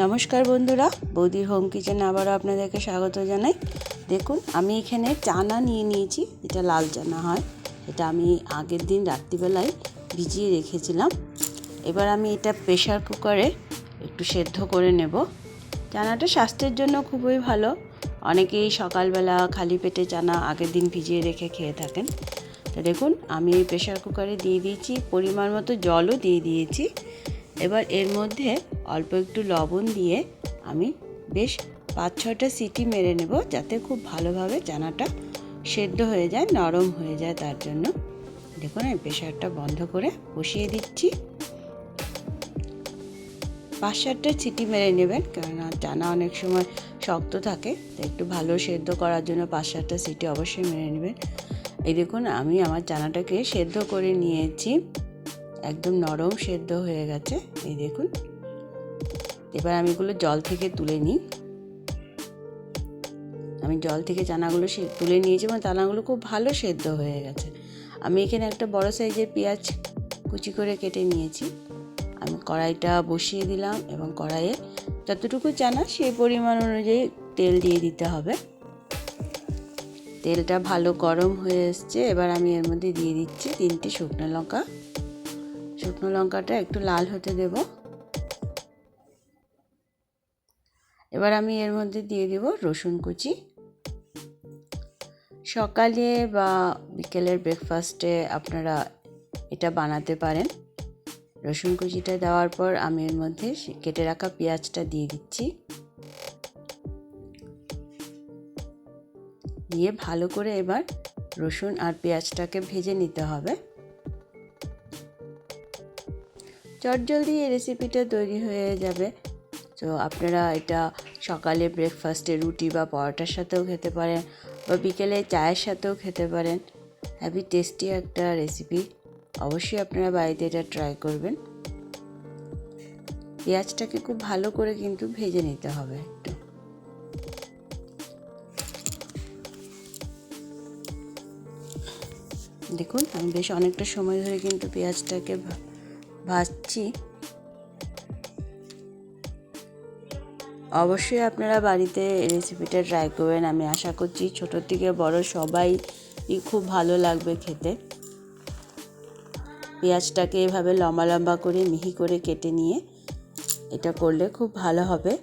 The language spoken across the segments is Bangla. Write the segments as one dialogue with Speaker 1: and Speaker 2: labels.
Speaker 1: নমস্কার বন্ধুরা, বৌদির হোম কিচেনে আবারও আপনাদেরকে স্বাগত জানাই। দেখুন, আমি এখানে চানা নিয়ে নিয়েছি, যেটা লাল চানা হয়। এটা আমি আগের দিন রাত্রিবেলায় ভিজিয়ে রেখেছিলাম। এবার আমি এটা প্রেশার কুকারে একটু সেদ্ধ করে নেব। চানাটা স্বাস্থ্যের জন্য খুবই ভালো। অনেকেই সকালবেলা খালি পেটে চানা আগের দিন ভিজিয়ে রেখে খেয়ে থাকেন। তো দেখুন, আমি প্রেশার কুকারে দিয়ে দিয়েছি, পরিমাণ মতো জলও দিয়ে দিয়েছি। এবার এর মধ্যে অল্প একটু লবণ দিয়ে আমি বেশ 5-6টা সিটি মেরে নেব, যাতে খুব ভালোভাবে চানাটা সেদ্ধ হয়ে যায়, নরম হয়ে যায়। তার জন্য দেখুন, আমি প্রেশারটা বন্ধ করে বসিয়ে দিচ্ছি। 5-7টা সিটি মেরে নেবেন, কেননা চানা অনেক সময় শক্ত থাকে, তো একটু ভালো সেদ্ধ করার জন্য 5-7টা সিটি অবশ্যই মেরে নেবেন। এই দেখুন, আমি আমার চানাটাকে সেদ্ধ করে নিয়েছি, একদম নরম সেদ্ধ হয়ে গেছে। এই দেখুন, এবার আমি এগুলো জল থেকে তুলে নিই। আমি জল থেকে চানাগুলো তুলে নিয়েছি এবং চানাগুলো খুব ভালো সেদ্ধ হয়ে গেছে। আমি এখানে একটা বড় সাইজের পেঁয়াজ কুচি করে কেটে নিয়েছি। আমি কড়াইটা বসিয়ে দিলাম এবং কড়াইয়ে যতটুকু চানা সেই পরিমাণ অনুযায়ী তেল দিয়ে দিতে হবে। তেলটা ভালো গরম হয়ে এসছে। এবার আমি এর মধ্যে দিয়ে দিচ্ছি 3টে শুকনো লঙ্কা। শুকনো লঙ্কাটা একটু লাল হতে দেব। এবার আমি এর মধ্যে দিয়ে দেব রসুন কুচি। সকালে বা বিকেলের ব্রেকফাস্টে আপনারা এটা বানাতে পারেন। রসুন কুচিটা দেওয়ার পর আমি এর মধ্যে কেটে রাখা পেঁয়াজটা দিয়ে দিচ্ছি। দিয়ে ভালো করে এবার রসুন আর পেঁয়াজটাকে ভেজে নিতে হবে। চটজলদি এই রেসিপিটা তৈরি হয়ে যাবে। তো আপনারা এটা সকালে ব্রেকফাস্টে রুটি বা পরোটার সাথেও খেতে পারেন, বা বিকেলে চায়ের সাথেও খেতে পারেন। হ্যাভি টেস্টি একটা রেসিপি, অবশ্যই আপনারা বাড়িতে এটা ট্রাই করবেন। পেঁয়াজটাকে খুব ভালো করে কিন্তু ভেজে নিতে হবে একটু। দেখুন, আমি বেশ অনেকটা সময় ধরে কিন্তু পেঁয়াজটাকে ভাজছি। অবশ্যই আপনারা বাড়িতে রেসিপিটা ট্রাই করবেন। আমি আশা করছি ছোটোর থেকে বড় সবাই খুব ভালো লাগবে খেতে। পেঁয়াজটাকে এভাবে লম্বা লম্বা করে মিহি করে কেটে নিয়ে এটা করলে খুব ভালো হবে।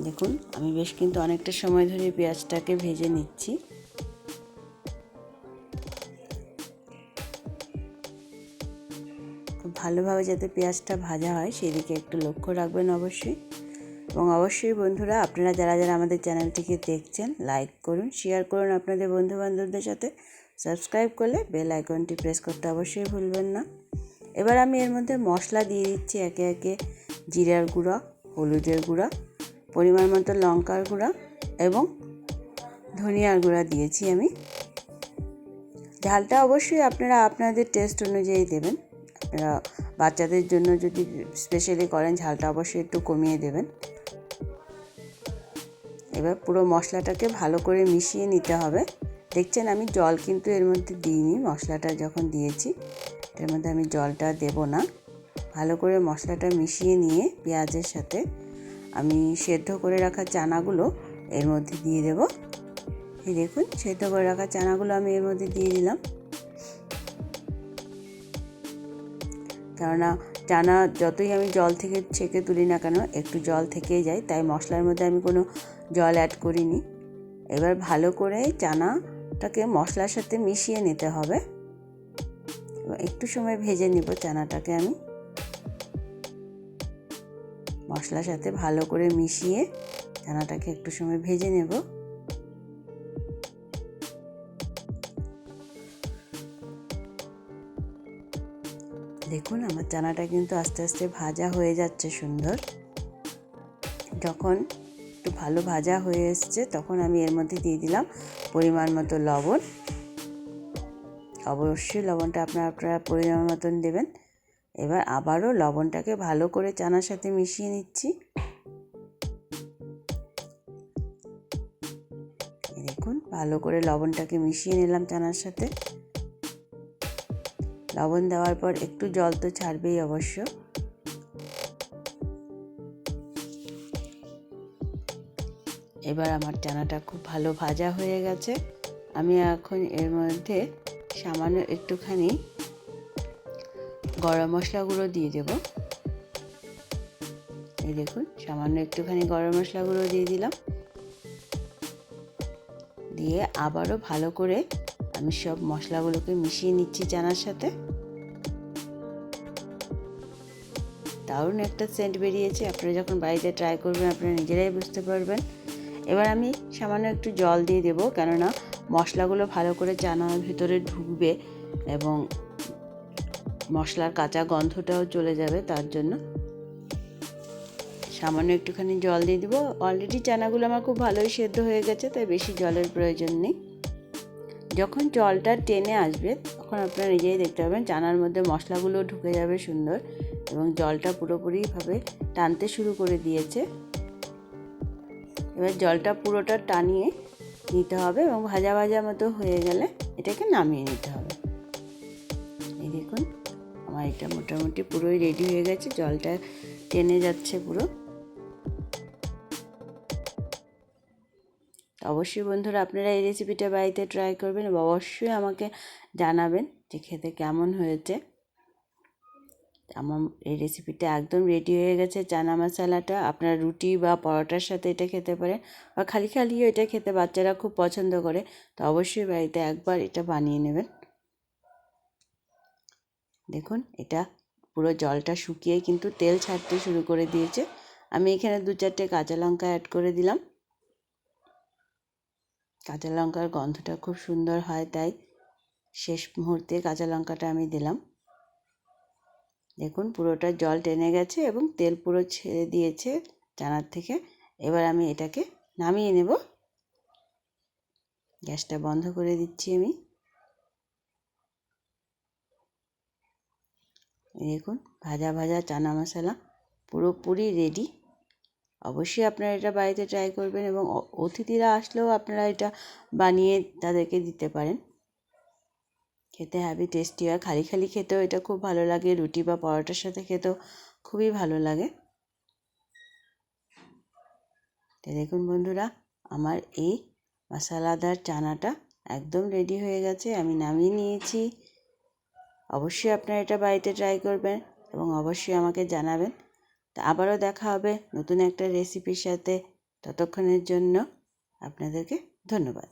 Speaker 1: দেখুন, আমি বেশ কিন্তু অনেকটা সময় ধরে পেঁয়াজটাকে ভেজে নিচ্ছি। খুব ভালোভাবে যাতে পেঁয়াজটা ভাজা হয় সেদিকে একটু লক্ষ্য রাখবেন অবশ্যই। এবং অবশ্যই বন্ধুরা, আপনারা যারা যারা আমাদের চ্যানেলটিকে দেখছেন, লাইক করুন, শেয়ার করুন আপনাদের বন্ধুবান্ধবদের সাথে। সাবস্ক্রাইব করলে বেল আইকনটি প্রেস করতে অবশ্যই ভুলবেন না। এবার আমি এর মধ্যে মশলা দিয়ে দিচ্ছি একে একে। জিরার গুঁড়া, হলুদের গুঁড়া, পরিমাণ মতো লঙ্কার গুঁড়া এবং ধনিয়ার গুঁড়া দিয়েছি আমি। ঝালটা অবশ্যই আপনারা আপনাদের টেস্ট অনুযায়ী দেবেন। আপনারা বাচ্চাদের জন্য যদি স্পেশালি করেন, ঝালটা অবশ্যই একটু কমিয়ে দেবেন। এবার পুরো মশলাটাকে ভালো করে মিশিয়ে নিতে হবে। দেখছেন, আমি জল কিন্তু এর মধ্যে দিইনি। মশলাটা যখন দিয়েছি এর মধ্যে আমি জলটা দেব না। ভালো করে মশলাটা মিশিয়ে নিয়ে পেঁয়াজের সাথে আমি সেদ্ধ করে রাখা চানাগুলো এর মধ্যে দিয়ে দেব। এই দেখুন, সেদ্ধ করে রাখা চানাগুলো আমি এর মধ্যে দিয়ে দিলাম। কেননা চানা যতই আমি জল থেকে ছেঁকে তুলি না কেন, একটু জল থেকেই যায়, তাই মশলার মধ্যে আমি কোনো জল অ্যাড করিনি। এবার ভালো করে চানাটাকে মশলার সাথে মিশিয়ে নিতে হবে। একটু সময় ভেজে নিব চানাটাকে। আমি মশলার সাথে ভালো করে মিশিয়ে চানাটাকে একটু সময় ভেজে নেব। দেখুন, আমার চানাটা কিন্তু আস্তে আস্তে ভাজা হয়ে যাচ্ছে সুন্দর। যখন একটু ভালো ভাজা হয়ে এসছে তখন আমি এর মধ্যে দিয়ে দিলাম পরিমাণ মতো লবণ। অবশ্যই লবণটা আপনারা পরিমাণ মতন দেবেন। এবার আবারও লবণটাকে ভালো করে চানার সাথে মিশিয়ে নিচ্ছি। দেখুন, ভালো করে লবণটাকে মিশিয়ে নিলাম চানার সাথে। লবণ দেওয়ার পর একটু জল তো ছাড়বেই অবশ্য। এবার আমার চানাটা খুব ভালো ভাজা হয়ে গেছে। আমি এখন এর মধ্যে সামান্য একটুখানি গরম মশলা গুঁড়ো দিয়ে দেব। এই দেখুন, সামান্য একটুখানি গরম মশলা গুঁড়ো দিয়ে দিলাম। দিয়ে আবারও ভালো করে আমি সব মশলাগুলোকে মিশিয়ে নিচ্ছি চানার সাথে। দারুণ একটা সেন্ট বেরিয়েছে। আপনারা যখন বাড়িতে ট্রাই করবেন আপনারা নিজেরাই বুঝতে পারবেন। এবার আমি সামান্য একটু জল দিয়ে দেবো, কেননা মশলাগুলো ভালো করে চানার ভিতরে ঢুকবে এবং মশলার কাঁচা গন্ধটাও চলে যাবে, তার জন্য সামান্য একটুখানি জল দিয়ে দিব। অলরেডি চানাগুলো আমার খুব ভালোই সেদ্ধ হয়ে গেছে, তাই বেশি জলের প্রয়োজন নেই। যখন জলটা টেনে আসবে তখন আপনারা নিজেই দেখতে পাবেন চানার মধ্যে মশলাগুলো ঢুকে যাবে সুন্দর, এবং জলটা পুরোপুরিভাবে টানতে শুরু করে দিয়েছে। এবার জলটা পুরোটা টানিয়ে নিতে হবে এবং ভাজা ভাজা মতো হয়ে গেলে এটাকে নামিয়ে নিতে হবে। এই দেখুন, আমার এটা মোটামুটি পুরোই রেডি হয়ে গেছে, জলটা টেনে যাচ্ছে পুরো। অবশ্যই বন্ধুরা আপনারা এই রেসিপিটা বাড়িতে ট্রাই করবেন এবং অবশ্যই আমাকে জানাবেন যে খেতে কেমন হয়েছে। আমার এই রেসিপিটা একদম রেডি হয়ে গেছে। চানা মশলাটা আপনারা রুটি বা পরোটার সাথে এটা খেতে পারেন, বা খালি খালিও এটা খেতে বাচ্চারা খুব পছন্দ করে। তো অবশ্যই বাড়িতে একবার এটা বানিয়ে নেবেন। দেখুন, এটা পুরো জলটা শুকিয়ে কিন্তু তেল ছাড়তে শুরু করে দিয়েছে। আমি এখানে 2-4টে কাঁচা লঙ্কা অ্যাড করে দিলাম। কাঁচা লঙ্কার গন্ধটা খুব সুন্দর হয়, তাই শেষ মুহূর্তে কাঁচা লঙ্কাটা আমি দিলাম। দেখুন, পুরোটা জল টেনে গেছে এবং তেল পুরো ছেড়ে দিয়েছে চানার থেকে। এবার আমি এটাকে নামিয়ে নেব। গ্যাসটা বন্ধ করে দিচ্ছি আমি। দেখুন, ভাজা ভাজা চানা মশলা পুরোপুরি রেডি। অবশ্যই আপনারা এটা বাড়িতে ট্রাই করবেন এবং অতিথিরা আসলেও আপনারা এটা বানিয়ে তাদেরকে দিতে পারেন। খেতে হেভি টেস্টি হয়। খালি খালি খেতেও এটা খুব ভালো লাগে, রুটি বা পরোটার সাথে খেতেও খুবই ভালো লাগে। তো দেখুন বন্ধুরা, আমার এই মশলাদার চানাটা একদম রেডি হয়ে গেছে, আমি নামিয়ে নিয়েছি। অবশ্যই আপনারা এটা বাড়িতে ট্রাই করবেন এবং অবশ্যই আমাকে জানাবেন। তা আবারও দেখা হবে নতুন একটা রেসিপির সাথে। ততক্ষণের জন্য আপনাদেরকে ধন্যবাদ।